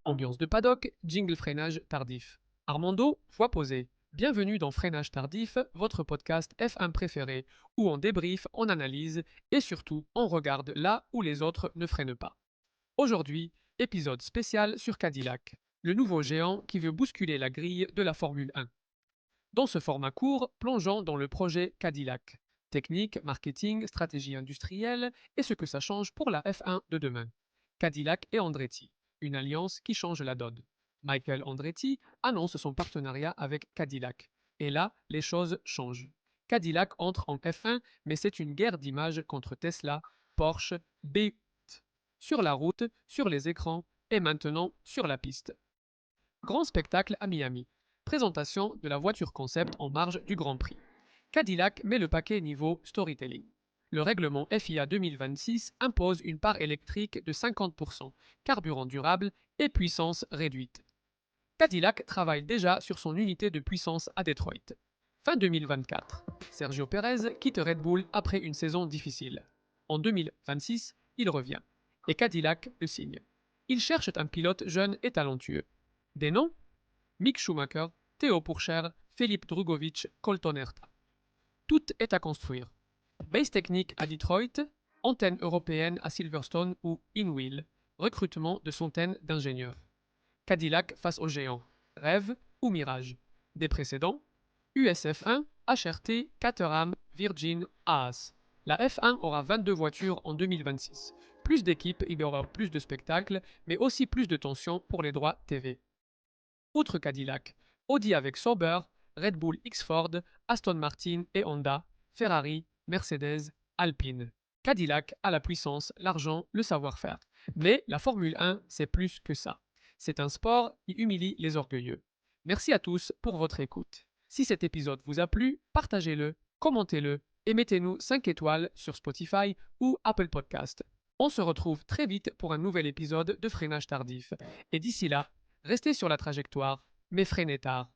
Ambiance de paddock, jingle freinage tardif. Armando, voix posée. Bienvenue dans Freinage tardif, votre podcast F1 préféré, où on débriefe, on analyse et surtout on regarde là où les autres ne freinent pas. Aujourd'hui, épisode spécial sur Cadillac, le nouveau géant qui veut bousculer la grille de la Formule 1. Dans ce format court, plongeons dans le projet Cadillac. Technique, marketing, stratégie industrielle et ce que ça change pour la F1 de demain. Cadillac et Andretti, une alliance qui change la donne. Michael Andretti annonce son partenariat avec Cadillac. Et là, les choses changent. Cadillac entre en F1, mais c'est une guerre d'images contre Tesla, Porsche, B8. Sur la route, sur les écrans et maintenant sur la piste. Grand spectacle à Miami. Présentation de la voiture concept en marge du Grand Prix. Cadillac met le paquet niveau storytelling. Le règlement FIA 2026 impose une part électrique de 50%, carburant durable et puissance réduite. Cadillac travaille déjà sur son unité de puissance à Detroit. Fin 2024, Sergio Perez quitte Red Bull après une saison difficile. En 2026, il revient. Et Cadillac le signe. Ils cherchent un pilote jeune et talentueux. Des noms: Mick Schumacher, Théo Pourchaire, Felipe Drugovich, Colton Herta. Tout est à construire. Base technique à Detroit, antenne européenne à Silverstone ou InWheel, recrutement de centaines d'ingénieurs. Cadillac face aux géants, rêve ou mirage. Des précédents: USF1, HRT, Caterham, Virgin, Haas. La F1 aura 22 voitures en 2026. Plus d'équipes, il y aura plus de spectacles, mais aussi plus de tension pour les droits TV. Outre Cadillac, Audi avec Sauber, Red Bull X-Ford, Aston Martin et Honda, Ferrari, Mercedes, Alpine. Cadillac a la puissance, l'argent, le savoir-faire. Mais la Formule 1, c'est plus que ça. C'est un sport qui humilie les orgueilleux. Merci à tous pour votre écoute. Si cet épisode vous a plu, partagez-le, commentez-le et mettez-nous 5 étoiles sur Spotify ou Apple Podcast. On se retrouve très vite pour un nouvel épisode de Freinage tardif. Et d'ici là, restez sur la trajectoire, mais freinez tard.